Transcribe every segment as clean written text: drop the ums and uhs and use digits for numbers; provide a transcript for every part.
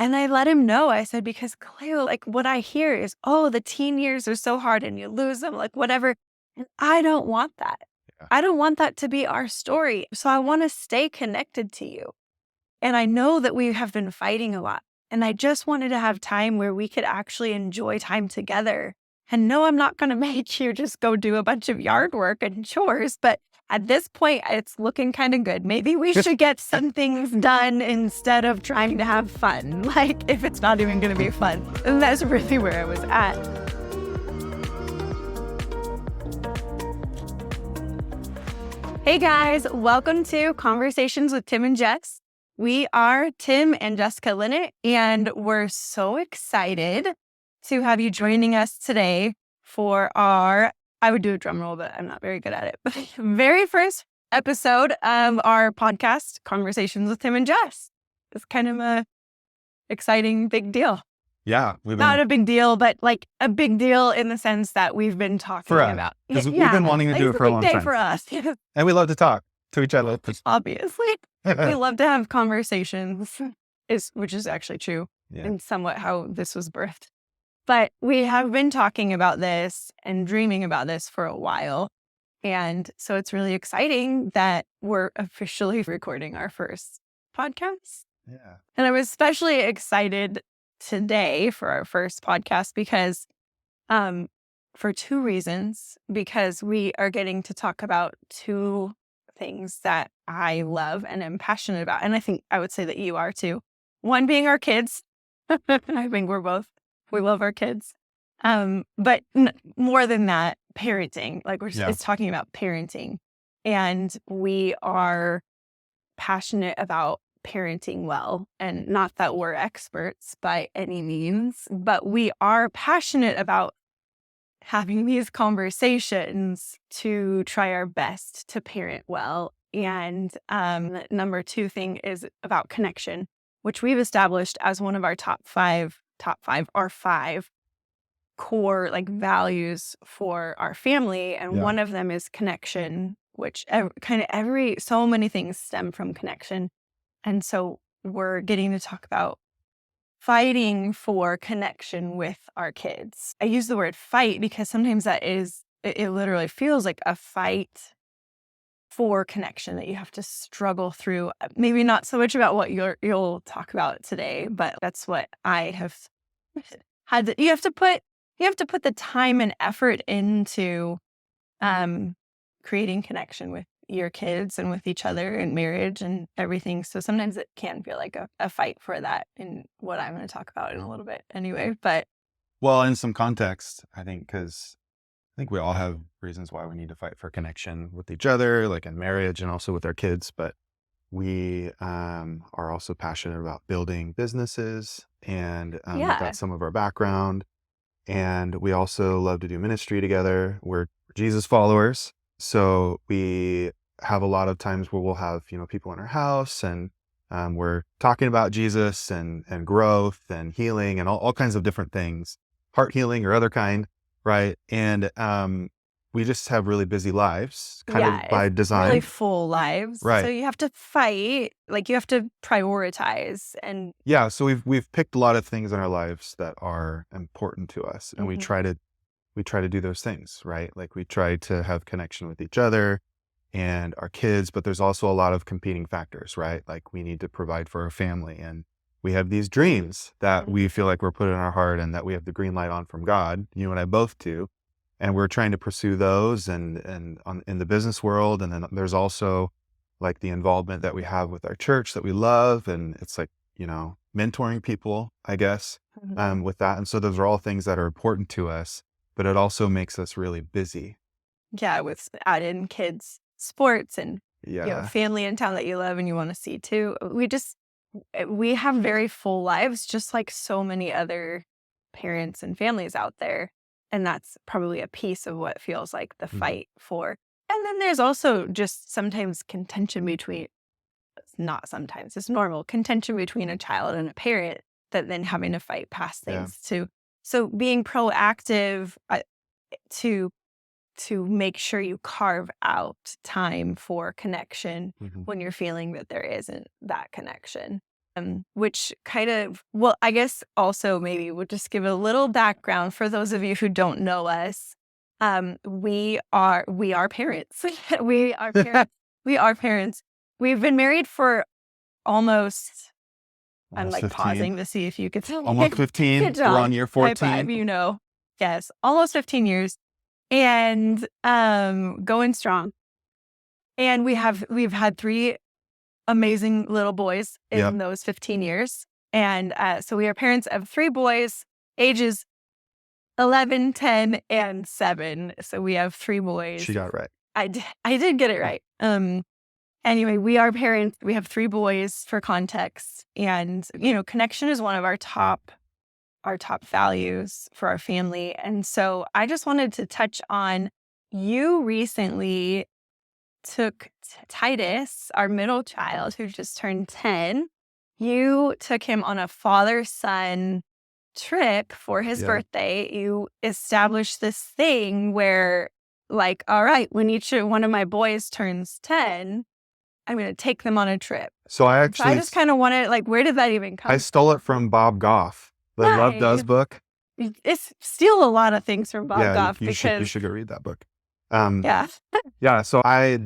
And I let him know, I said, because clearly, like, what I hear is, oh, the teen years are so hard and you lose them, like whatever. And I don't want that. Yeah. I don't want that to be our story. So I want to stay connected to you. And I know that we have been fighting a lot. And I just wanted to have time where we could actually enjoy time together. And no, I'm not going to make you just go do a bunch of yard work and chores. But at this point, it's looking kind of good. Maybe we should get some things done instead of trying to have fun. Like, if it's not even going to be fun. And that's really where I was at. Hey guys, welcome to Conversations with Tim and Jess. We are Tim and Jessica Linnet, and we're so excited to have you joining us today for our, I would do a drum roll, but I'm not very good at it, but very first episode of our podcast, Conversations with Tim and Jess. It's kind of a exciting big deal. Yeah. Not a big deal, but like a big deal in the sense that we've been talking about. Because we've been wanting to do it for a long time. It's a big day for us. And we love to talk to each other. Obviously. We love to have conversations, which is actually true and somewhat how this was birthed. But we have been talking about this and dreaming about this for a while. And so it's really exciting that we're officially recording our first podcast. Yeah. And I was especially excited today for our first podcast because for two reasons. Because we are getting to talk about two things that I love and am passionate about. And I think I would say that you are too. One being our kids. I think we love our kids. But more than that, parenting. Like it's talking about parenting. And we are passionate about parenting well. And not that we're experts by any means, but we are passionate about having these conversations to try our best to parent well. And number two thing is about connection, which we've established as one of our top five core like values for our family. And one of them is connection, which so many things stem from connection. And so we're getting to talk about fighting for connection with our kids. I use the word fight because sometimes it literally feels like a fight for connection that you have to struggle through. Maybe not so much about what you'll talk about today, but that's what I have had. You have to put the time and effort into creating connection with your kids and with each other and marriage and everything. So sometimes it can feel like a fight for that in what I'm going to talk about in a little bit anyway. But well, in some context, I think, because I think we all have reasons why we need to fight for connection with each other, like in marriage and also with our kids. But we are also passionate about building businesses, and that's some of our background. And we also love to do ministry together. We're Jesus followers. So we have a lot of times where we'll have, people in our house and we're talking about Jesus and growth and healing and all kinds of different things, heart healing or other kind, right? And we just have really busy lives of by design. Really full lives. Right. So you have to fight, like you have to prioritize. And so we've picked a lot of things in our lives that are important to us, and we try to do those things, right? Like we try to have connection with each other and our kids, but there's also a lot of competing factors, right? Like we need to provide for our family, and we have these dreams that we feel like we're put in our heart and that we have the green light on from God. You and I both do. And we're trying to pursue those and in the business world. And then there's also like the involvement that we have with our church that we love. And it's like, mentoring people, I guess, with that. And so those are all things that are important to us, but it also makes us really busy. Yeah, with add in kids, sports, and family in town that you love and you want to see too. We have very full lives, just like so many other parents and families out there. And that's probably a piece of what feels like the fight for. And then there's also just sometimes contention between, not sometimes, it's normal, contention between a child and a parent that then having to fight past things too. So being proactive to make sure you carve out time for connection when you're feeling that there isn't that connection. which kind of, well, I guess also maybe we'll just give a little background for those of you who don't know us. We are parents. We are parents. We are parents. We've been married for almost, I'm Almost like 15. pausing to see if you could tell. Almost 15. Good We're job. on year High 14. five, yes, almost 15 years and going strong. And we've had 3 amazing little boys Yep. in those 15 years. And so we are parents of 3 boys, ages 11, 10, and 7. So we have 3 boys. She got it right. I did get it right. Anyway, we are parents. We have 3 boys for context. And, connection is one of our top values for our family. And so I just wanted to touch on, you recently took Titus, our middle child, who just turned 10. You took him on a father-son trip for his birthday. You established this thing where, like, all right, when one of my boys turns 10, I'm going to take them on a trip. So I just kind of wanted, like, where did that even come I stole it from Bob Goff, the Love Does book. It's steal a lot of things from Bob Goff you because should go read that book. yeah. So I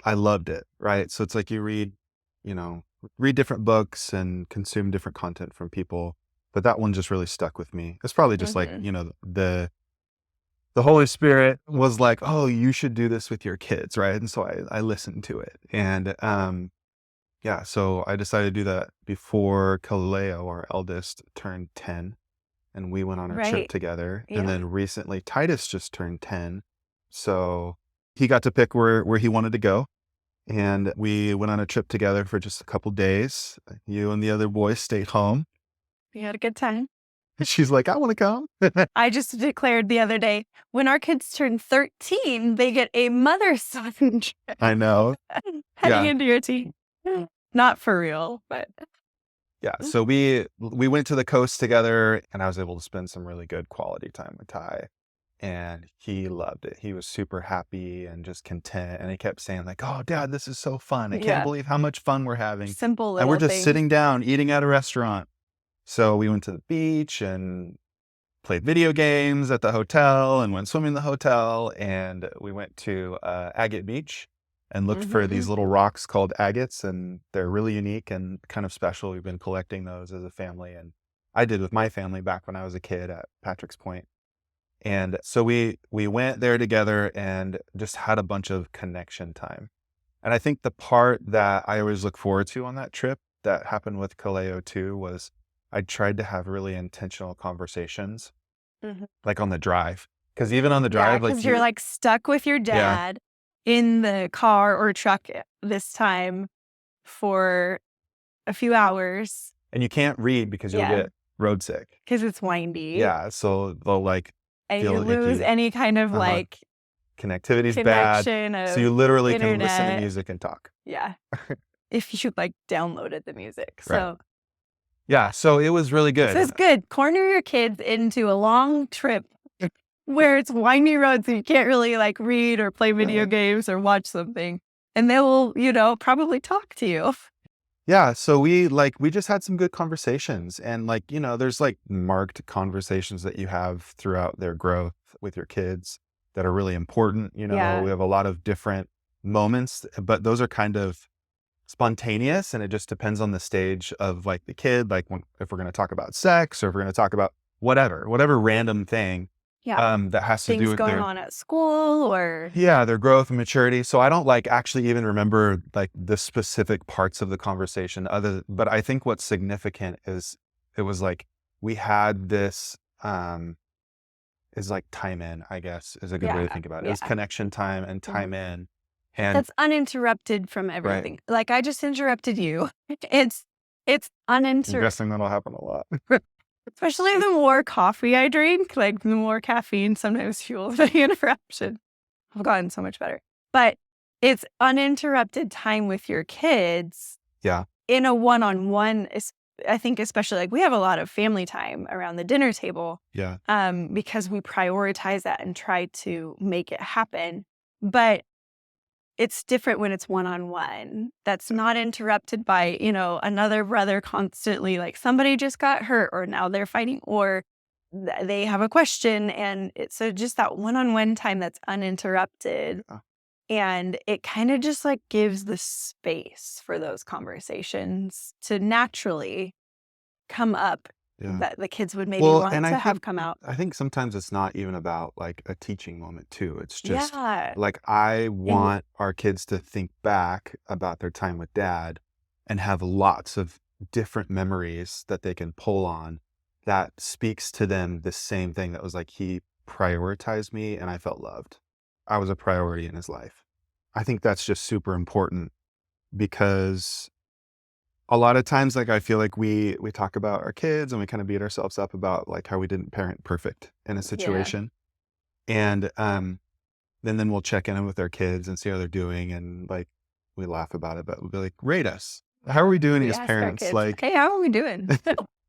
loved it, right? So it's like you read different books and consume different content from people, but that one just really stuck with me. It's probably just like, the Holy Spirit was like, oh, you should do this with your kids, right? And so I listened to it. And so I decided to do that before Kaleo, our eldest, turned 10. And we went on our trip together. Yeah. And then recently Titus just turned 10. So he got to pick where he wanted to go. And we went on a trip together for just a couple days. You and the other boys stayed home. We had a good time. She's like, I want to come. I just declared the other day, when our kids turn 13, they get a mother-son trip. I know. Heading into your teen. Not for real, but. Yeah. So we went to the coast together and I was able to spend some really good quality time with Ty. And he loved it. He was super happy and just content. And he kept saying like, oh, Dad, this is so fun. I can't believe how much fun we're having. Simple little And we're just things. sitting down, eating at a restaurant. So we went to the beach and played video games at the hotel and went swimming in the hotel. And we went to Agate Beach and looked for these little rocks called agates. And they're really unique and kind of special. We've been collecting those as a family. And I did with my family back when I was a kid at Patrick's Point. And so we went there together and just had a bunch of connection time. And I think the part that I always look forward to on that trip that happened with Kaleo too was I tried to have really intentional conversations, like on the drive. Because even on the drive, because you're like stuck with your dad in the car or truck this time for a few hours. And you can't read because you'll get road sick. Because it's windy. Yeah. So they'll like and you lose any kind of like connectivity's bad. So you literally can listen to music and talk. Yeah. If you like downloaded the music. Right. So yeah, so it was really good. So it's good. Corner your kids into a long trip where it's windy roads and you can't really like read or play video games or watch something. And they will, probably talk to you. Yeah, so we just had some good conversations and there's like marked conversations that you have throughout their growth with your kids that are really important. We have a lot of different moments, but those are kind of spontaneous and it just depends on the stage of like the kid, like if we're going to talk about sex or if we're going to talk about whatever random thing that has to do with going on at school or their growth and maturity. So I don't like actually even remember like the specific parts of the conversation but I think what's significant is it was like we had this is like time in, I guess is a good way to think about it. It was connection time and time in. And that's uninterrupted from everything. Right. Like I just interrupted you. It's uninterrupted. I'm guessing that'll happen a lot. Especially the more coffee I drink, like the more caffeine sometimes fuels the interruption. I've gotten so much better. But it's uninterrupted time with your kids. Yeah. In a one-on-one, I think especially like we have a lot of family time around the dinner table. Yeah. Because we prioritize that and try to make it happen. But it's different when it's one-on-one. That's not interrupted by, another brother constantly, like somebody just got hurt or now they're fighting or they have a question. And so just that one-on-one time that's uninterrupted. Yeah. And it kind of just like gives the space for those conversations to naturally come up Yeah. that the kids would maybe Well, want and to have come out. I think sometimes it's not even about like a teaching moment too. It's just Yeah. like I And want our kids to think back about their time with dad and have lots of different memories that they can pull on that speaks to them the same thing that was like he prioritized me and I felt loved. I was a priority in his life. I think that's just super important because a lot of times, like, I feel like we talk about our kids and we kind of beat ourselves up about like how we didn't parent perfect in a yeah. situation. And then we'll check in with our kids and see how they're doing and like we laugh about it, but we'll be like, rate us. How are we doing We as ask our parents? kids, Like hey, how are we doing?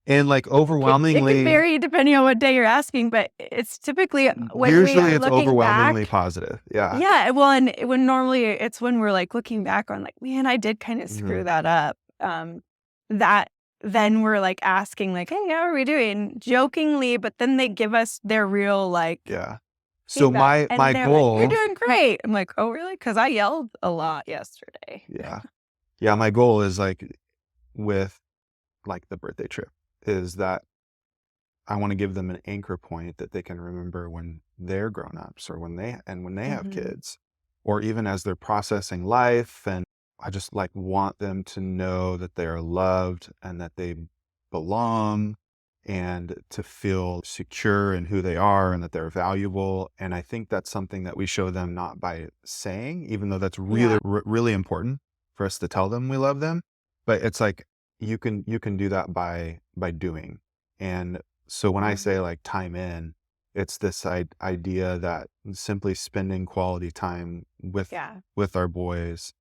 and like It could overwhelmingly, vary depending on what day you're asking, but it's typically when we usually are it's looking overwhelmingly back. positive. Yeah. Yeah, well, and when normally it's when we're like looking back on like, man, I did kind of Hmm. screw that up. That then we're like asking like, hey, how are we doing? Jokingly, but then they give us their real like Yeah. So feedback, and my they're like, you're goal, doing great. I'm like, oh, really? Because I yelled a lot yesterday. yeah. Yeah, my goal is like with like the birthday trip is that I want to give them an anchor point that they can remember when they're grown-ups or when they have Hmm. kids or even as they're processing life. And I just like want them to know that they are loved and that they belong and to feel secure in who they are and that they're valuable. And I think that's something that we show them not by saying, even though that's Yeah. really important for us to tell them we love them, but it's like you can do that by doing. And so when I say Mhm. like time in, it's this idea that simply spending quality time Yeah. with our boys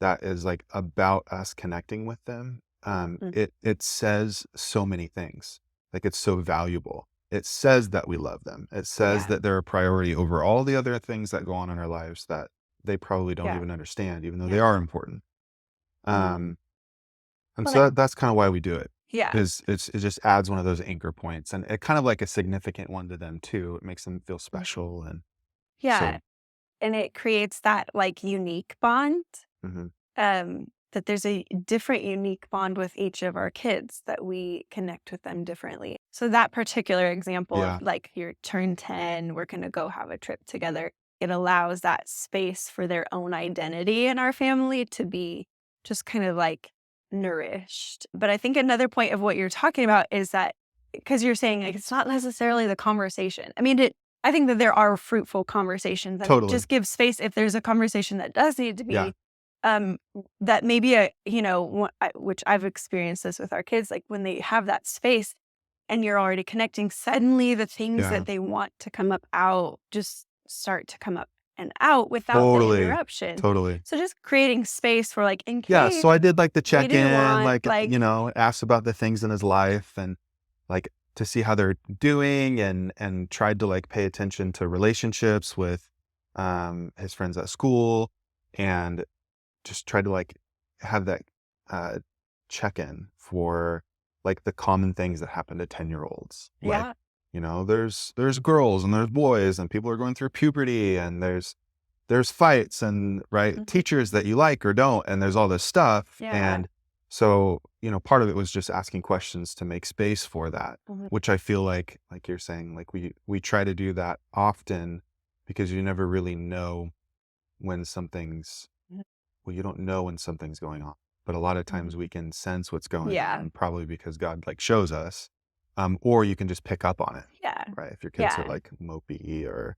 that is like about us connecting with them. Mm. It says so many things. Like it's so valuable. It says that we love them. It says Yeah. that they're a priority over all the other things that go on in our lives that they probably don't Yeah. even understand, even though they Yeah. are important. Mhm. Um, and Well, so that's kind of why we do it. yeah. Is it just adds one of those anchor points and it kind of like a significant one to them too. It makes them feel Mhm. special. And Yeah. so, And it creates that like unique bond. mhm. That there's a different unique bond with each of our kids that we connect with them differently. So that particular example of Yeah, like your turn 10, we're going to go have a trip together. It allows that space for their own identity in our family to be just kind of like nourished. But I think another point of what you're talking about is that because you're saying like it's not necessarily the conversation. I mean, I think that there are fruitful conversations and it totally. just gives space if there's a conversation that does need to Yeah. be um that maybe which I've experienced this with our kids, like when they have that space and you're already connecting, suddenly the things Yeah. that they want to come up out just start to come up and out without the Totally. interruption. Totally. So just creating space for like in Yeah. case So I did like the they check do in, want like, like asked about the things in his life and like to see how they're doing and tried to like pay attention to relationships with his friends at school and just tried to like have that uh check in for like the common things that happen to 10-year-olds. Like, yeah. there's girls and there's boys and people are going through puberty and there's fights and right Mhm. teachers that you like or don't and there's all this stuff. Yeah. And so part of it was just asking questions to make space for that, Mhm. which I feel like you're saying, like we try to do that often because you never really know when something's well, you don't know when something's going on, but a lot of times Mhm. we can sense what's going Yeah. on probably because God like shows us, or you can just pick up on it, Yeah. right? If your kids are Yeah. like mopey or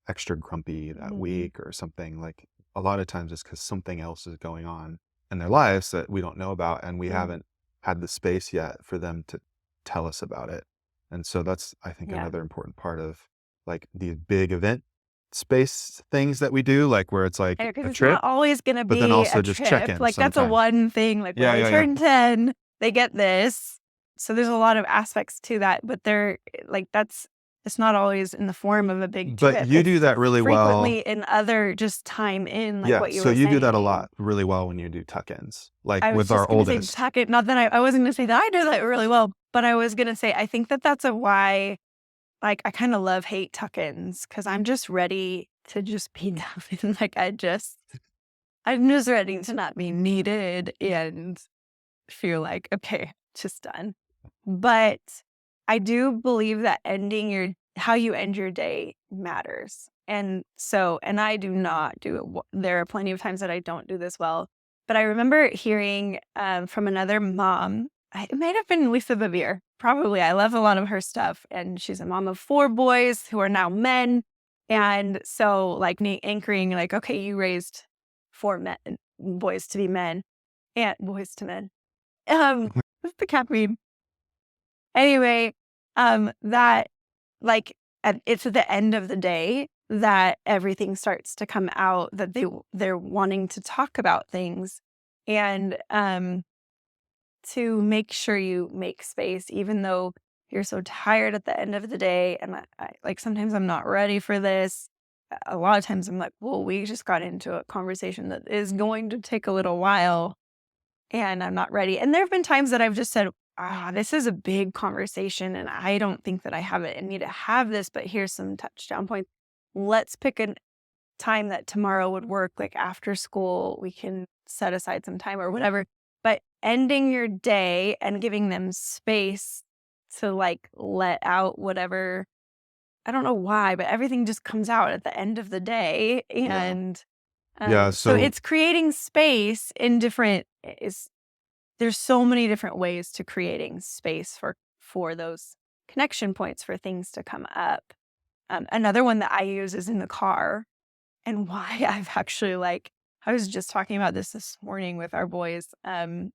extra grumpy that Mhm. week or something, like a lot of times it's because something else is going on in their lives that we don't know about and we Mhm. haven't had the space yet for them to tell us about it. And so that's, I think, Yeah. another important part of like these big event space things that we do, like where it's like Because a it's not trip, always gonna but then be a also just check trip. in Like, that's a sometimes. one thing, like, when Yeah, they yeah, yeah. turn 10, they get this. So there's a lot of aspects to that, but they're like, that's It's not always in the form of a big But trip. you do It's that really well. frequently in other just time in, like Yeah, what you so were you do that a saying. lot really well when you do tuck-ins, like I was with our just gonna say oldest. tuck it. Not that I wasn't gonna say that I do that really well, but I was gonna say I think that that's a why. Like I kind of love hate tuck-ins because I'm just ready to just be done. Like I'm just ready to not be needed and feel like okay, just done. But I do believe that how you end your day matters. And I do not do it. There are plenty of times that I don't do this well. But I remember hearing from another mom, it might have been Lisa Bevere, probably. I love a lot of her stuff. And she's a mom of 4 boys who are now men. And so, like, me anchoring, like, okay, you raised 4 men, boys to be men, and boys to men. What's the cat mean? Anyway, that like it's at the end of the day that everything starts to come out that they're wanting to talk about things and to make sure you make space even though you're so tired at the end of the day and like sometimes I'm not ready for this. A lot of times I'm like, well, we just got into a conversation that is going to take a little while and I'm not ready. And there have been times that I've just said, this is a big conversation and I don't think that I have it in me to have this, but here's some touchdown points. Let's pick a time that tomorrow would work, like after school, we can set aside some time or whatever. But ending your day and giving them space to like let out whatever, I don't know why, but everything just comes out at the end of the day. Yeah. And Yeah, so so it's creating space in different is there's so many different ways to creating space for those connection points for things to come up. Another one that I use is in the car, and why I've actually like I was just talking about this morning with our boys, and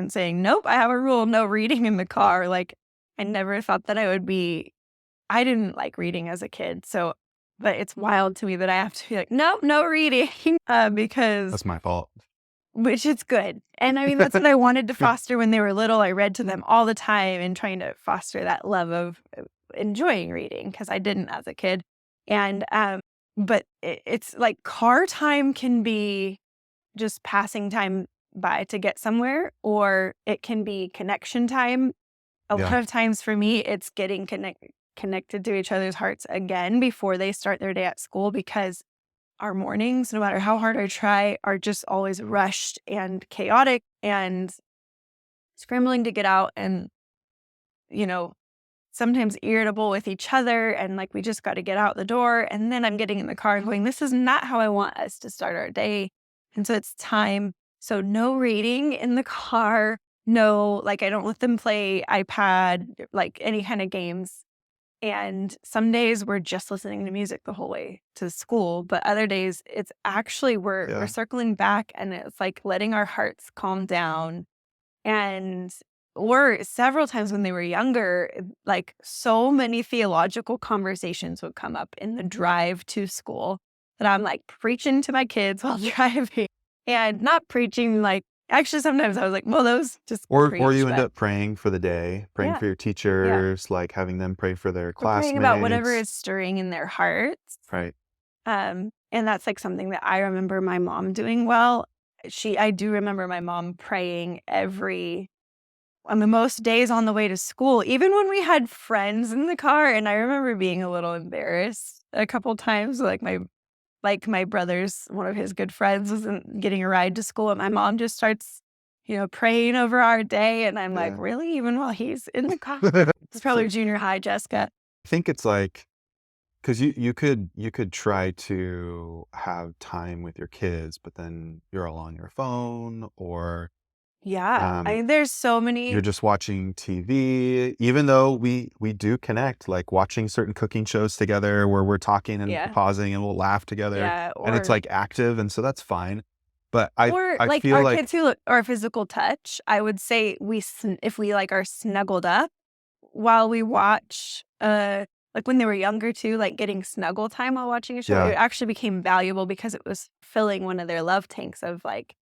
saying, nope, I have a rule, no reading in the car. Like I never thought that I would be. I didn't like reading as a kid, so. But it's wild to me that I have to be like, nope, no reading, because that's my fault. which is good. And I mean, that's what I wanted to foster when they were little. I read to them all the time and trying to foster that love of enjoying reading because I didn't as a kid. And, but it's like car time can be just passing time by to get somewhere, or it can be connection time. A lot Yeah. of times for me, it's getting connected to each other's hearts again before they start their day at school because our mornings, no matter how hard I try, are just always rushed and chaotic and scrambling to get out and, you know, sometimes irritable with each other. And like, we just got to get out the door. And then I'm getting in the car and going, this is not how I want us to start our day. And so it's time. So no reading in the car. No, like I don't let them play iPad, like any kind of games. And some days we're just listening to music the whole way to school, but other days it's actually we're Yeah. circling back and it's like letting our hearts calm down. And or several times when they were younger, like so many theological conversations would come up in the drive to school that I'm like preaching to my kids while driving and not preaching like actually sometimes I was like, well, those just Or preach, you end but up praying for the day, praying yeah, for your yeah. teachers, like having them pray for their We're praying about whatever classmates. is stirring in their hearts. Right. And that's like something that I remember my mom doing well. I do remember my mom praying on the most days on the way to school, even when we had friends in the car. And I remember being a little embarrassed a couple times, like my brother's, one of his good friends wasn't getting a ride to school. And my mom just starts, praying over our day. And I'm like, Yeah. really? Even while he's in the car? It's So probably junior high, Jessica. I think it's like because you could try to have time with your kids, but then you're all on your phone or Yeah. I um, mean, there's so you're many. just watching TV, even though we do connect, like watching certain cooking shows together where we're talking and Yeah. pausing and we'll laugh together, Yeah. and it's like active, and so that's fine. But I Or I like feel our like kids who are physical touch, I would say if we like are snuggled up while we watch, like when they were younger too, like getting snuggle time while watching a show, it yeah. actually became valuable because it was filling one of their love tanks of like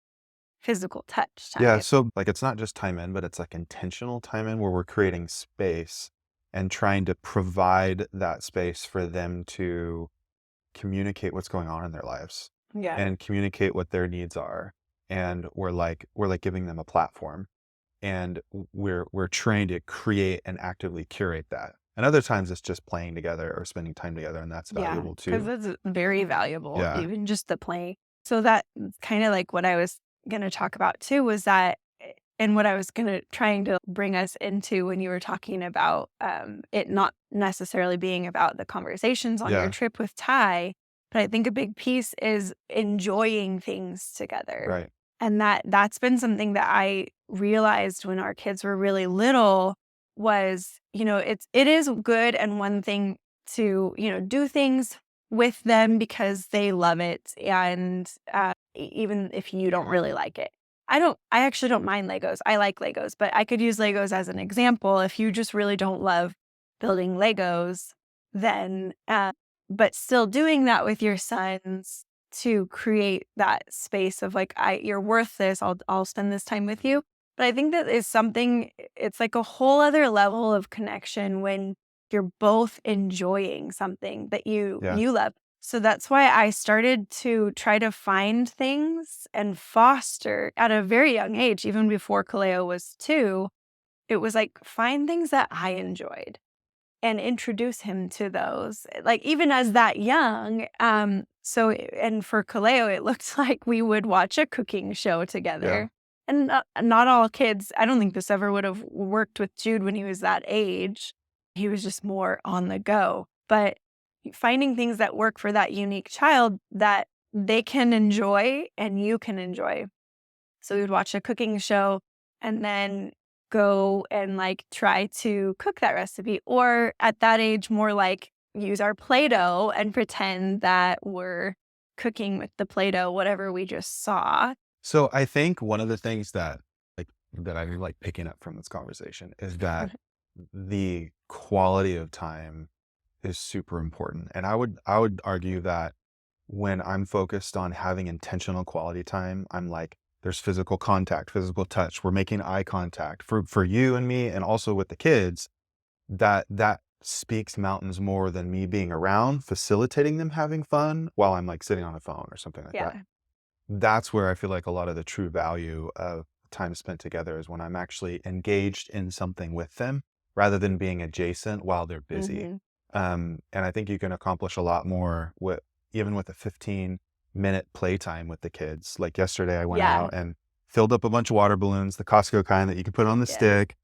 physical touch Yeah, time. so, like, it's not just time in, but it's, like, intentional time in where we're creating space. and trying to provide that space for them to communicate what's going on in their lives Yeah. and communicate what their needs are. And we're like giving them a platform, and we're trying to create and actively curate that. And other times it's just playing together or spending time together, and that's Yeah. valuable Because too. it's very valuable, Yeah. even just the play. So that kind of like what I was going to talk about too was that, and what I was going to trying to bring us into when you were talking about it not necessarily being about the conversations on your Yeah. trip with Ty, but I think a big piece is enjoying things together. Right. And that's been something that I realized when our kids were really little was, it is good and one thing to, do things with them because they love it. And even if you don't really like it. I actually don't mind Legos. I like Legos, but I could use Legos as an example. If you just really don't love building Legos, then, but still doing that with your sons to create that space of like, you're worth this. I'll spend this time with you. But I think that is something, it's like a whole other level of connection when you're both enjoying something that Yeah. you love. So that's why I started to try to find things and foster at a very young age, even before Kaleo was 2. It was like find things that I enjoyed and introduce him to those, like, even as that young. And for Kaleo, it looked like we would watch a cooking show Yeah. together. And not all kids, I don't think this ever would have worked with Jude when he was that age. He was just more on the go. But finding things that work for that unique child that they can enjoy and you can enjoy. So we would watch a cooking show and then go and like try to cook that recipe. Or at that age, more like use our Play-Doh and pretend that we're cooking with the Play-Doh, whatever we just saw. So I think one of the things that I'm like picking up from this conversation is that the quality of time is super important. And I would argue that when I'm focused on having intentional quality time, I'm like, there's physical contact, physical touch. We're making eye contact for you and me, and also with the kids. That speaks mountains more than me being around, facilitating them having fun while I'm like sitting on a phone or something like that. Yeah. That's where I feel like a lot of the true value of time spent together is when I'm actually engaged in something with them rather than being adjacent while they're busy. Hmm. And I think you can accomplish a lot more with even with a 15-minute playtime with the kids. Like yesterday, I went Yeah. out and filled up a bunch of water balloons, the Costco kind that you can put on the Yes. stick.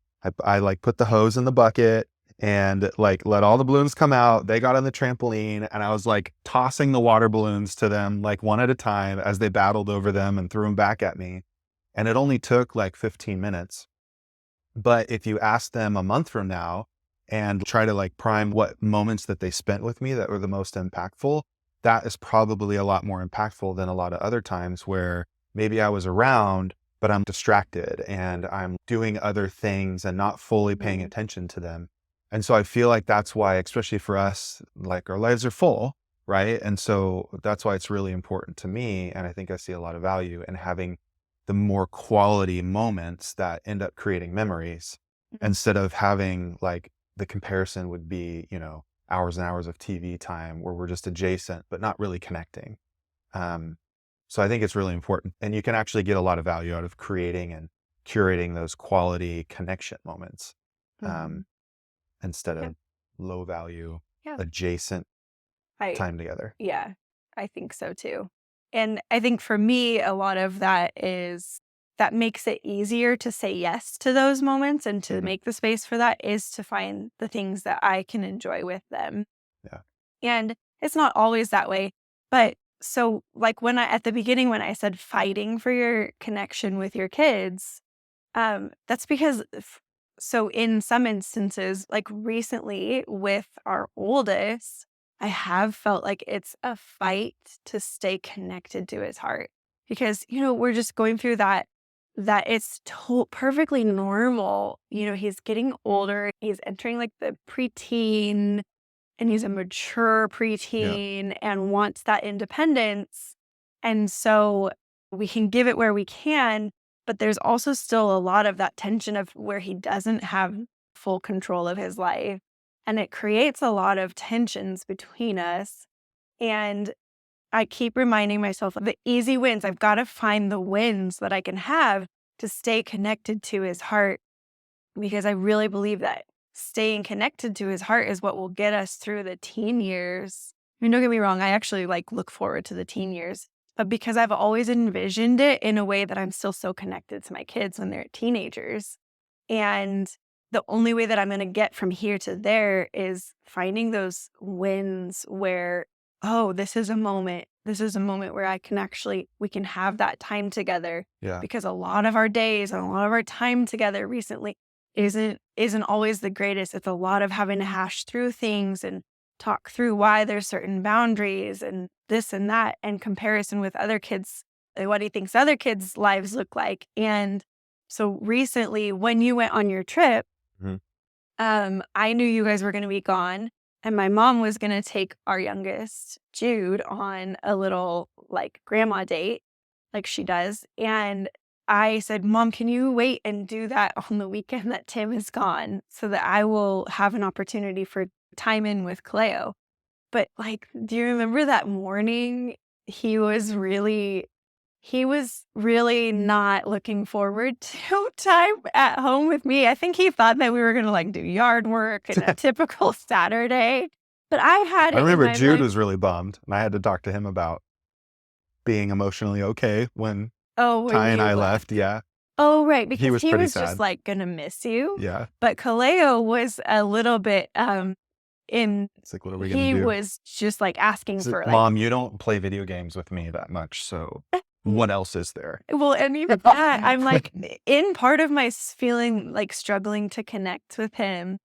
I like put the hose in the bucket and like let all the balloons come out. They got on the trampoline and I was like tossing the water balloons to them like one at a time as they battled over them and threw them back at me. And it only took like 15 minutes. But if you ask them a month from now and try to like prime what moments that they spent with me that were the most impactful, that is probably a lot more impactful than a lot of other times where maybe I was around, but I'm distracted and I'm doing other things and not fully paying Mhm. attention to them. And so I feel like that's why, especially for us, like our lives are full, right? And so that's why it's really important to me. And I think I see a lot of value in having the more quality moments that end up creating memories Mhm. instead of having like the comparison would be, hours and hours of TV time where we're just adjacent, but not really connecting. Um, so I think it's really important. And you can actually get a lot of value out of creating and curating those quality connection moments Mhm. um, instead Yeah. of low value, Yeah. adjacent I time together. Yeah, I think so too. And I think for me, a lot of that makes it easier to say yes to those moments and to Hmm. make the space for that is to find the things that I can enjoy with them. Yeah. And it's not always that way. But so, like at the beginning, when I said fighting for your connection with your kids, that's because, so in some instances, like recently with our oldest, I have felt like it's a fight to stay connected to his heart because, we're just going through that it's perfectly normal. He's getting older. He's entering like the preteen and he's a mature Yeah. preteen and wants that independence. And so we can give it where we can, but there's also still a lot of that tension of where he doesn't have full control of his life. and it creates a lot of tensions between us. And I keep reminding myself of the easy wins. I've got to find the wins that I can have to stay connected to his heart, because I really believe that staying connected to his heart is what will get us through the teen years. I mean, don't get me wrong, I actually look forward to the teen years, but because I've always envisioned it in a way that I'm still so connected to my kids when they're teenagers. And the only way that I'm going to get from here to there is finding those wins where, oh, this is a moment. This is a moment where we can have that time together. Yeah. Because a lot of our days and a lot of our time together recently isn't always the greatest. It's a lot of having to hash through things and talk through why there's certain boundaries and this and that, and comparison with other kids, what he thinks other kids' lives look like. And so recently, when you went on your trip, Mhm. I knew you guys were going to be gone, and my mom was going to take our youngest, Jude, on a little grandma date, like she does. And I said, Mom, can you wait and do that on the weekend that Tim is gone so that I will have an opportunity for time in with Cleo? But do you remember that morning? He was really not looking forward to time at home with me. I think he thought that we were going to do yard work and a typical Saturday. But I had I it in remember my Jude mind. was really bummed, and I had to talk to him about being emotionally okay when Oh, when Ty and you I left. left. Yeah. Oh, right, He because was he pretty was just sad. gonna miss you. Yeah. But Kaleo was a little bit in It's like, what are we going to he do? was just asking He's like, for Mom, you don't play video games with me that much, so what else is there? well, and even that, I'm in part of my feeling struggling to connect with him,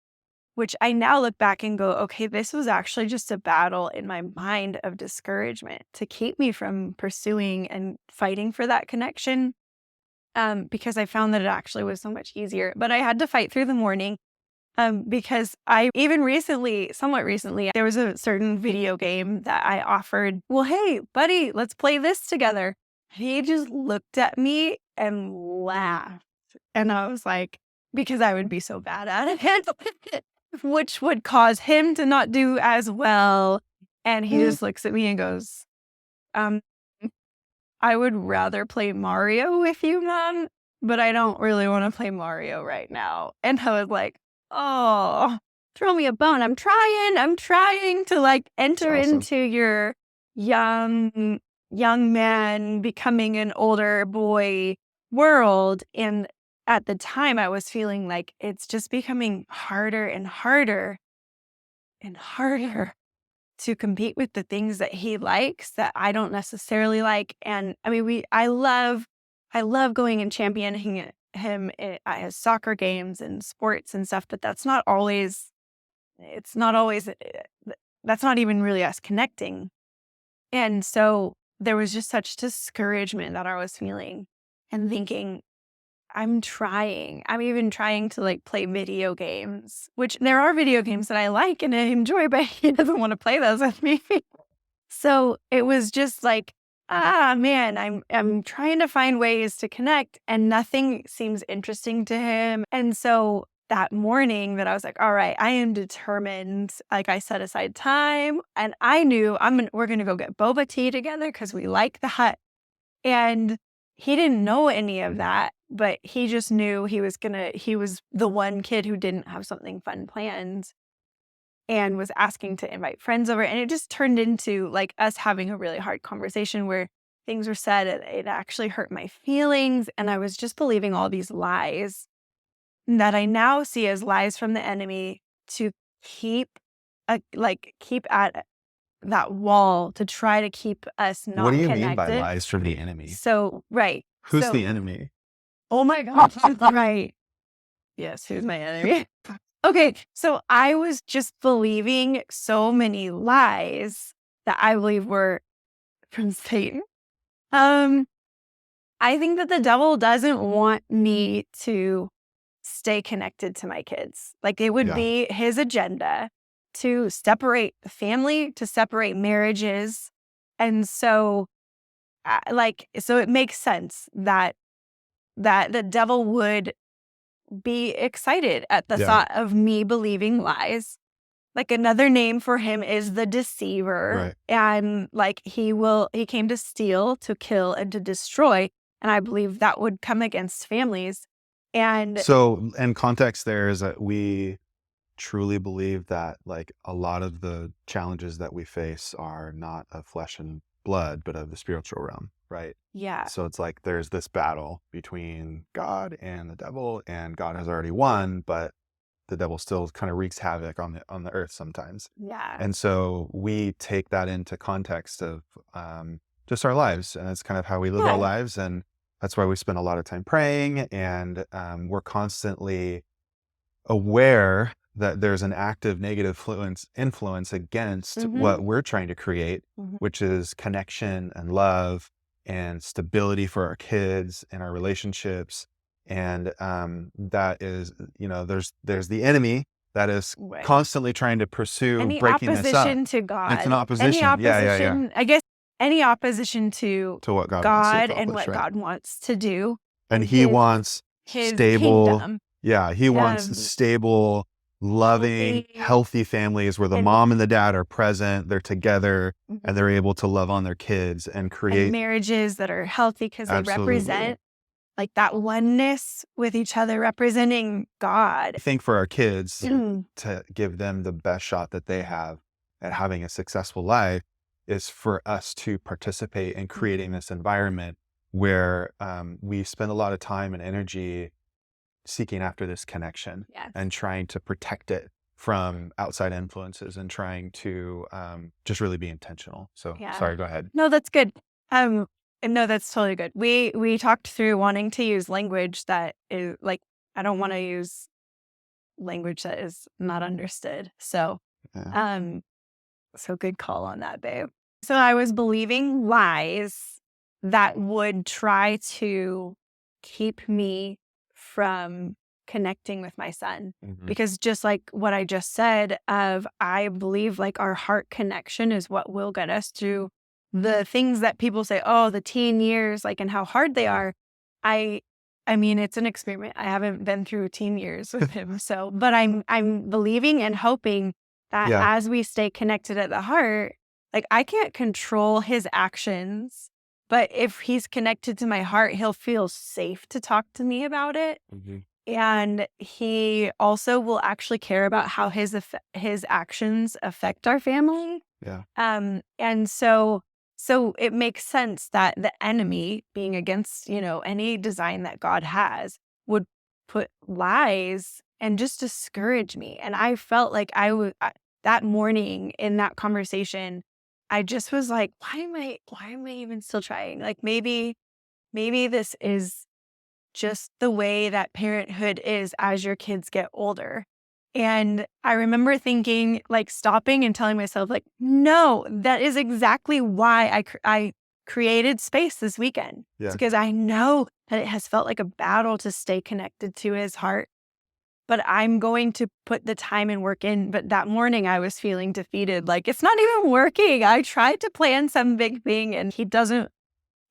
which I now look back and go, okay, this was actually just a battle in my mind of discouragement to keep me from pursuing and fighting for that connection. Because I found that it actually was so much easier. But I had to fight through the morning because I even somewhat recently, there was a certain video game that I offered. Well, hey, buddy, let's play this together. He just looked at me and laughed. And I was like, because I would be so bad at it, which would cause him to not do as well. And he just looks at me and goes, um, I would rather play Mario with you, Mom, but I don't really want to play Mario right now. And I was like, oh, throw me a bone. I'm trying to enter awesome. into your young man becoming an older boy world. And at the time I was feeling like it's just becoming harder and harder and harder to compete with the things that he likes that I don't necessarily like. And I mean, I love going and championing him at his soccer games and sports and stuff, but it's not always, that's not even really us connecting. And so there was just such discouragement that I was feeling and thinking, I'm even trying to play video games, which there are video games that I like and I enjoy, but he doesn't want to play those with me. So it was just man, I'm trying to find ways to connect and nothing seems interesting to him. And so that morning that I was like, all right, I am determined. I set aside time and I knew we're going to go get boba tea together because we like that. And he didn't know any of that, but he just knew he was the one kid who didn't have something fun planned and was asking to invite friends over. And it just turned into us having a really hard conversation where things were said. It actually hurt my feelings. And I was just believing all these lies that I now see as lies from the enemy to keep at that wall to try to keep us not What do you connected. mean by lies from the enemy? So, right. Who's the enemy? Oh my gosh. Right. Yes, who's my enemy? Okay, so I was just believing so many lies that I believe were from Satan. I think that the devil doesn't want me to stay connected to my kids. It would Yeah. be his agenda to separate the family, to separate marriages. And so so it makes sense that the devil would be excited at the Yeah. thought of me believing lies. like another name for him is the deceiver. Right. And like he came to steal, to kill, and to destroy. And I believe that would come against families. And So, and context there is that we truly believe that like a lot of the challenges that we face are not of flesh and blood, but of the spiritual realm, right? yeah, So it's like there's this battle between God and the devil, and God has already won, but the devil still kind of wreaks havoc on the earth sometimes. yeah, And so we take that into context of just our lives, and it's kind of how we live our yeah. lives, and that's why we spend a lot of time praying, and we're constantly aware that there's an active negative influence against Mm-hmm. what we're trying to create, Mm-hmm. which is connection and love and stability for our kids and our relationships. And that is, there's the enemy that is Right. constantly trying to pursue Any breaking this up. opposition to It's an God, any opposition. Yeah. opposition, I guess, any opposition to To what God wants to God and accomplish, what right? God wants to do And and he wants his stable, kingdom, yeah, he wants um, stable, loving, healthy healthy families where the and mom and the dad are present, they're together, and mhm, they're able to love on their kids and and create. marriages that are healthy because they Absolutely. represent like that oneness with each other, representing God. I think for our kids, Mm, to give them the best shot that they have at having a successful life is for us to participate in creating this environment where we spend a lot of time and energy seeking after this connection yes. and trying to protect it from outside influences and trying to just really be intentional. So Yeah. sorry, go ahead. No, that's good. Um, no, that's totally good. We talked through wanting to use language that is like, I don't want to use language that is not understood. Yeah. Um, so good call on that, babe. So I was believing lies that would try to keep me from connecting with my son. Hmm. Because just like what I just said, I believe like our heart connection is what will get us through the things that people say, oh, the teen years, like, and how hard they Yeah. are. I I mean, it's an experiment. I haven't been through teen years with him. So, but I'm believing and hoping that Yeah. as we stay connected at the heart, like I can't control his actions, but if he's connected to my heart, he'll feel safe to talk to me about it. Hmm. And he also will actually care about how his actions affect our family. Yeah. And so it makes sense that the enemy being against, any design that God has would put lies and just discourage me. And I felt like that morning in that conversation, I just was like, why am I even still trying? Like maybe this is just the way that parenthood is as your kids get older. And I remember thinking, like, stopping and telling myself, like, no, that is exactly why I created space this weekend. It's Yeah. because I know that it has felt like a battle to stay connected to his heart, but I'm going to put the time and work in. But that morning I was feeling defeated. Like, it's not even working. I tried to plan some big thing and he doesn't.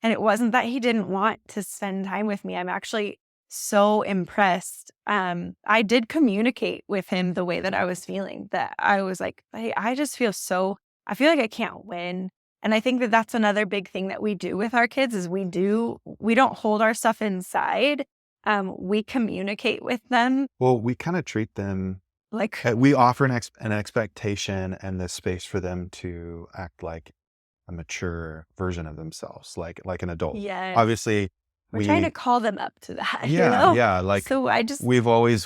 And it wasn't that he didn't want to spend time with me. I'm actually so impressed. I did communicate with him the way that I was feeling, that I was like, hey, I feel like I can't win. And I think that that's another big thing that we do with our kids is we don't hold our stuff inside. We communicate with them Well, we kind of treat them, like, we offer an expectation and the space for them to act like a mature version of themselves, like an adult. yes, Obviously, we're trying to we call them up to that, yeah, like So I just, we've always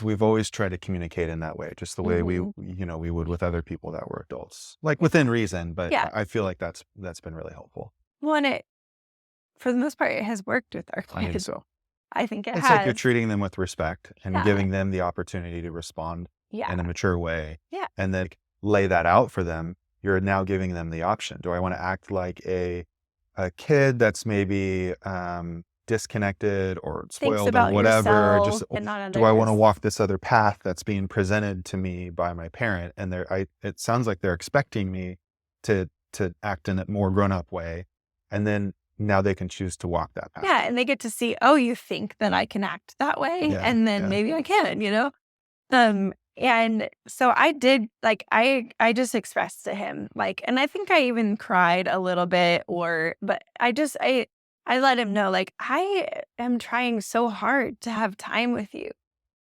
tried to communicate in that way, just the way mhm, we would with other people that were adults, like within reason. But yeah. I feel like that's been really helpful. Well, and for the most part, it has worked with our I think kids. so. I think it It's like you're has. treating them with respect and Yeah. giving them the opportunity to respond Yeah. in a mature way, Yeah. and then lay that out for them. You're now giving them the option. Do I want to act like a kid that's maybe disconnected or Thinks spoiled or about whatever? yourself Just and not do I want to others. walk this other path that's being presented to me by my parent? And it sounds like they're expecting me to act in a more grown up way, and then now they can choose to walk that path. Yeah. And they get to see, oh, you think that I can act that way? Yeah, And then yeah, maybe I can. And so I did, like, I just expressed to him, like, and I think I even cried a little bit, but I let him know, like, I am trying so hard to have time with you.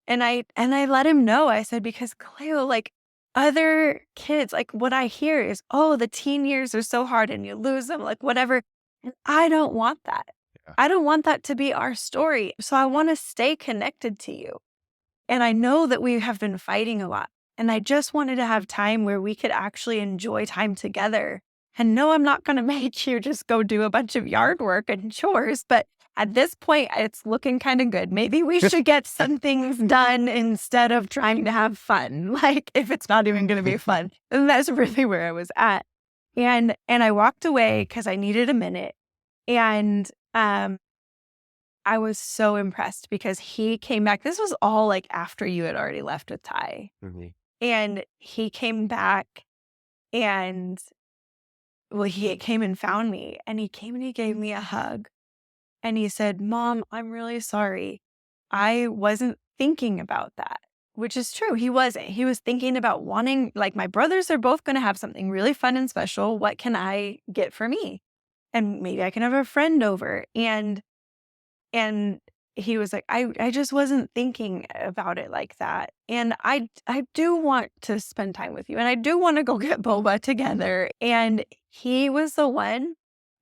And I let him know, I said, because Cleo, like, other kids, like, what I hear is, oh, the teen years are so hard and you lose them, like, whatever. And I don't want that. Yeah. I don't want that to be our story. So I want to stay connected to you. And I know that we have been fighting a lot. And I just wanted to have time where we could actually enjoy time together. And no, I'm not going to make you just go do a bunch of yard work and chores. But at this point, it's looking kind of good. Maybe we should get some things done instead of trying to have fun. Like, if it's not even going to be fun. And that's really where I was at. And I walked away because I needed a minute. And I was so impressed because he came back. This was all like after you had already left with Ty. Mhm. And he came back and, well, he came and found me, and he came and he gave me a hug. And he said, Mom, I'm really sorry. I wasn't thinking about that, which is true. He wasn't. He was thinking about wanting, like, my brothers are both going to have something really fun and special. What can I get for me? And maybe I can have a friend over. And he was like, I just wasn't thinking about it like that. And I do want to spend time with you. And I do want to go get boba together. And he was the one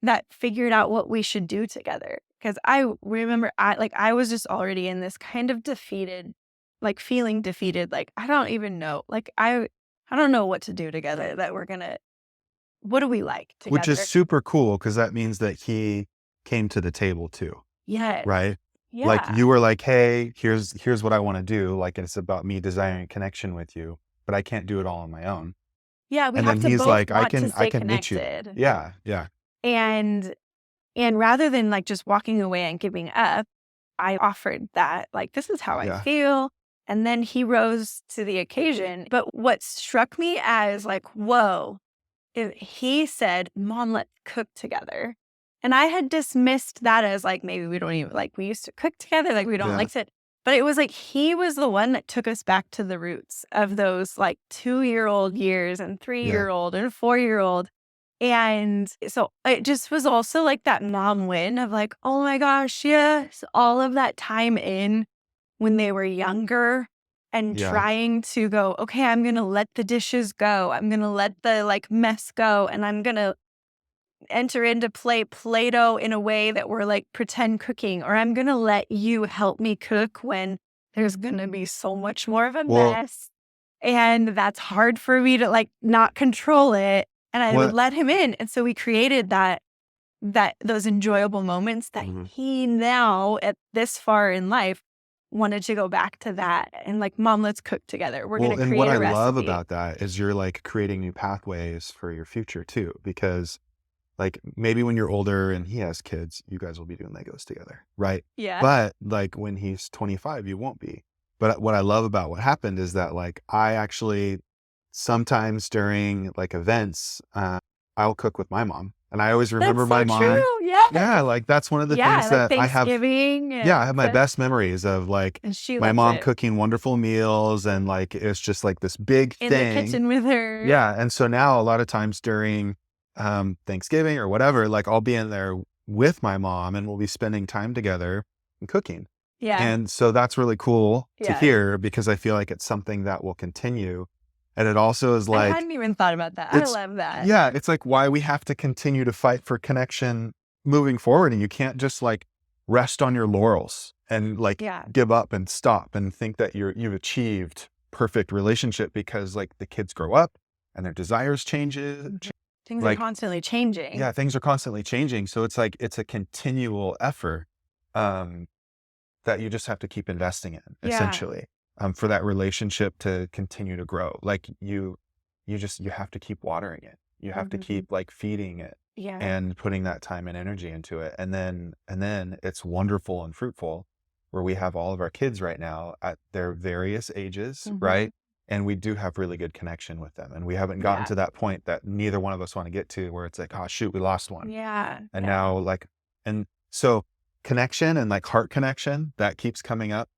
that figured out what we should do together. Because I remember I was just already in this kind of defeated, like, feeling defeated. Like, I don't even know. Like, I don't know what to do together, that what do we like Which is together? super cool because that means that he came to the table too, Yes. right? Like Yeah. you were like, "Hey, here's what I wanna do, like, it's about me desiring connection with you, but I can't do it all on my own." Yeah. We And have then to he's both like, want to I stay can meet you." connected. Yeah, yeah, And and rather than, like, just walking away and giving up, I offered that, like, this is how I yeah, feel. And then he rose to the occasion. But what struck me as, like, whoa, he said, Mom, let's cook together. And I had dismissed that as, like, maybe we don't even, like, we used to cook together, like, we don't yeah, like it. But it was like he was the one that took us back to the roots of those, like, 2-year-old years and yeah. 3-year-old and 4-year-old. And so it just was also like that mom win of, like, oh my gosh, yes, all of that time in when they were younger and Yeah. trying to go, okay, I'm going to let the dishes go. I'm going to let the, like, mess go. And I'm going to enter into Play-Doh in a way that we're like pretend cooking, or I'm going to let you help me cook when there's going to be so much more of a Well, mess. And that's hard for me to, like, not control it. And I would what let him in. And so we created those enjoyable moments that mhm. he now at this far in life wanted to go back to that. And, like, Mom, let's cook together. We're going Well, to and what create I a love recipe. about that is you're, like, creating new pathways for your future too, because, like, maybe when you're older and he has kids, you guys will be doing Legos together, right? Yeah. But, like, when he's 25, you won't be. But what I love about what happened is that, like, I actually sometimes during, like, events, I'll cook with my mom, and I always That's remember so my mom. true. Yes. Yeah, like, that's one of the Yeah. things Like that I have. Thanksgiving Yeah, I and have my best memories of, like, and she my loves mom it. cooking wonderful meals, and, like, it's just, like, this big In the thing. kitchen with her. Yeah, and so now a lot of times during, Thanksgiving or whatever, like, I'll be in there with my mom, and we'll be spending time together and cooking. Yeah. And so that's really cool to Yes. hear because I feel like it's something that will continue, and it also is, I like, hadn't even thought about that. I it's love that. yeah, it's, like, why we have to continue to fight for connection moving forward, and you can't just, like, rest on your laurels and, like, Yeah. give up and stop and think that you've achieved perfect relationship because, like, the kids grow up and their desires changes. Mhm. Things are Like, constantly changing. yeah, things are constantly changing, so it's, like, it's a continual effort, um, that you just have to keep investing in, Yeah. essentially, for that relationship to continue to grow. Like, you have to keep watering it. You have to Mhm. keep, like, feeding it Yeah. and putting that time and energy into it, and then it's wonderful and fruitful where we have all of our kids right now at their various ages, Mhm. right? And we do have really good connection with them, and we haven't gotten Yeah. to that point that neither one of us wanna get to where it's like, "Oh, shoot, we lost one." Yeah. And Yeah. now, like, and so connection and, like, heart connection, that keeps coming up.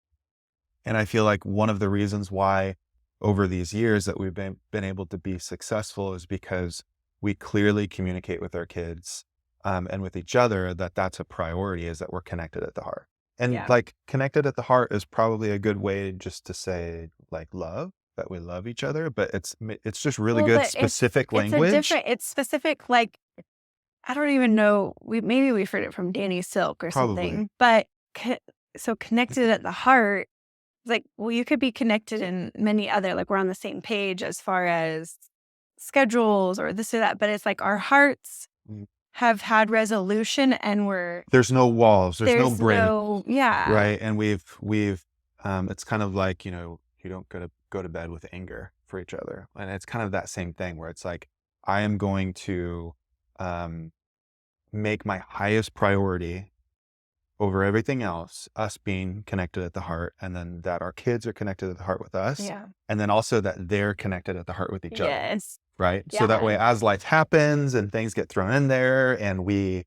And I feel like one of the reasons why over these years that we've been able to be successful is because we clearly communicate with our kids and with each other that that's a priority, is that we're connected at the heart. And Yeah. like connected at the heart is probably a good way just to say like love, that we love each other, but it's just really Well, good but specific language. it's specific, like, I don't even know, maybe we've heard it from Danny Silk or Probably. something, but so connected at the heart, like, well, you could be connected in many other, like, we're on the same page as far as schedules or this or that, but it's like our hearts Mm. have had resolution and There's no walls, there's no there's break, no, yeah, right? And we've it's kind of like, you don't go to bed with anger for each other. And it's kind of that same thing where it's like, I am going to um make my highest priority over everything else, us being connected at the heart, and then that our kids are connected at the heart with us, yeah, and then also that they're connected at the heart with each other, yes, right? So that yeah, way, as life happens and things get thrown in there and we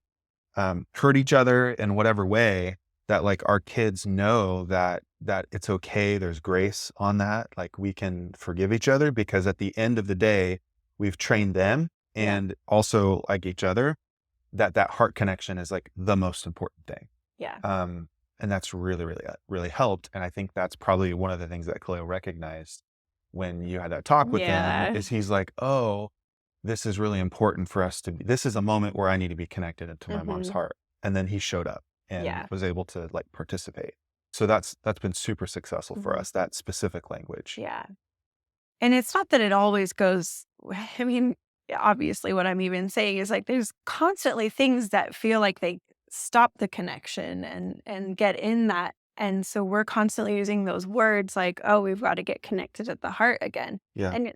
hurt each other in whatever way, that like our kids know that it's okay. There's grace on that. Like we can forgive each other because at the end of the day, we've trained them yeah, and also like each other, that heart connection is like the most important thing. yeah, Um, and that's really, really, really helped. And I think that's probably one of the things that Khalil recognized when you had that talk with him yeah, is he's like, oh, this is really important for us to be, this is a moment where I need to be connected into my mom's hmm, heart. And then he showed up and yeah, was able to like participate. So that's been super successful for hmm, us, that specific language. yeah. And it's not that it always goes, I mean, obviously, what I'm even saying is like there's constantly things that feel like they stop the connection and get in that. And so we're constantly using those words like, oh, we've got to get connected at the heart again. Yeah. And,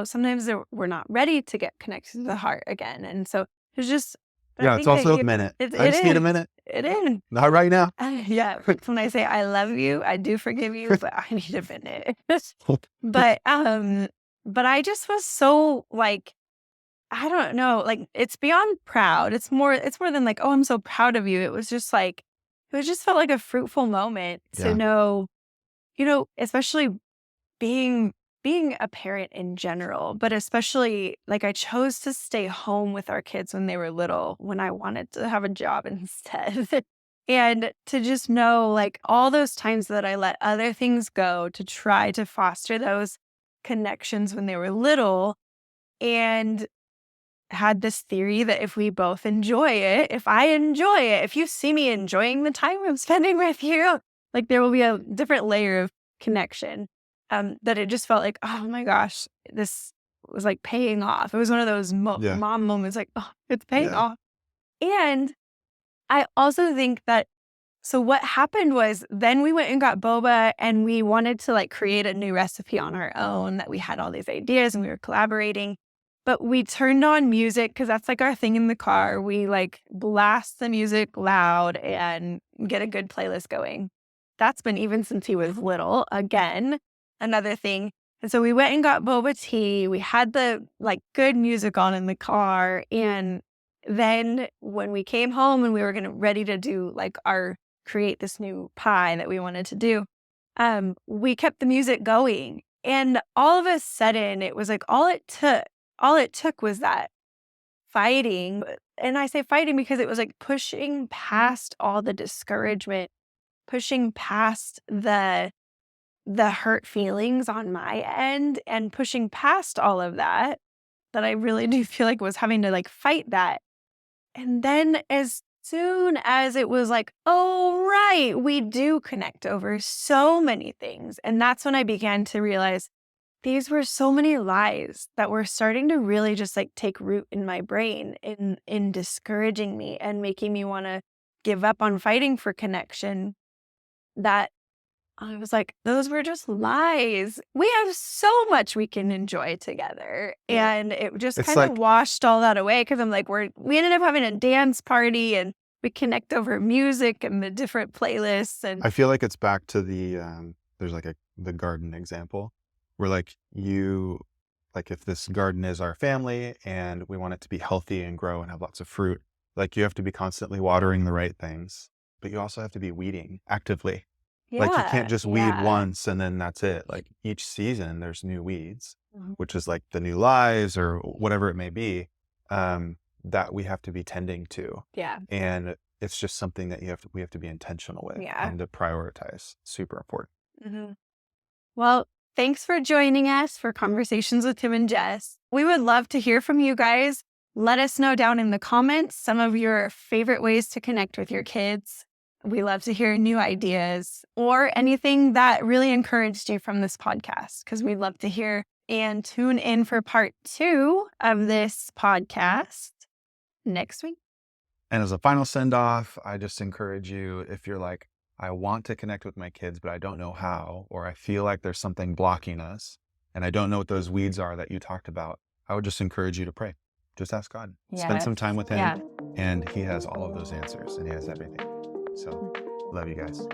sometimes we're not ready to get connected to the heart again. And so there's just, but I Yeah. It's think that also a minute. I it just need a is. minute. It is. Not right now. Yeah. When I say I love you, I do forgive you, but I need a minute. But, I just was so, like, I don't know, like, it's beyond proud. It's more than like, "Oh, I'm so proud of you." It was just like it just felt like a fruitful moment to Yeah. know, especially being a parent in general, but especially, like, I chose to stay home with our kids when they were little, when I wanted to have a job instead. And to just know, like, all those times that I let other things go to try to foster those connections when they were little, and had this theory that if we both enjoy it, if I enjoy it, if you see me enjoying the time I'm spending with you, like, there will be a different layer of connection. That it just felt like, oh my gosh, this was like paying off. It was one of those Yeah. mom moments, like, oh, it's paying Yeah. off. And I also think that, so what happened was then we went and got boba and we wanted to like create a new recipe on our own, that we had all these ideas and we were collaborating. But we turned on music because that's like our thing in the car. We like blast the music loud and get a good playlist going. That's been even since he was little. Again, another thing. And so we went and got boba tea. We had the like good music on in the car. And then when we came home and we were ready to do like our create this new pie that we wanted to do, we kept the music going. And all of a sudden it was like all it took was that fighting. And I say fighting because it was like pushing past all the discouragement, pushing past the hurt feelings on my end, and pushing past all of that I really do feel like was having to like fight that. And then as soon as it was like, "Oh, right, we do connect over so many things." And that's when I began to realize these were so many lies that were starting to really just like take root in my brain, in discouraging me and making me want to give up on fighting for connection, that I was like, those were just lies. We have so much we can enjoy together. Yeah. And it just It's kind of like, washed all that away because I'm like, we ended up having a dance party and we connect over music and the different playlists. And I feel like it's back to there's like the garden example where like like if this garden is our family and we want it to be healthy and grow and have lots of fruit, like you have to be constantly watering the right things, but you also have to be weeding actively. Like you can't Yeah. just weed Yeah. once and then that's it. Like each season there's new weeds, Mhm. which is like the new lives or whatever it may be, that we have to be tending to. Yeah. And it's just something that we have to be intentional with Yeah. and to prioritize. Super important. Mhm. Well, thanks for joining us for Conversations with Tim and Jess. We would love to hear from you guys. Let us know down in the comments some of your favorite ways to connect with your kids. We love to hear new ideas or anything that really encouraged you from this podcast, because we'd love to hear. And tune in for part 2 of this podcast next week. And as a final send off, I just encourage you, if you're like, I want to connect with my kids, but I don't know how, or I feel like there's something blocking us and I don't know what those weeds are that you talked about, I would just encourage you to pray. Just ask God. Spend some time with him, Yeah. and he has all of those answers and he has everything. So love you guys.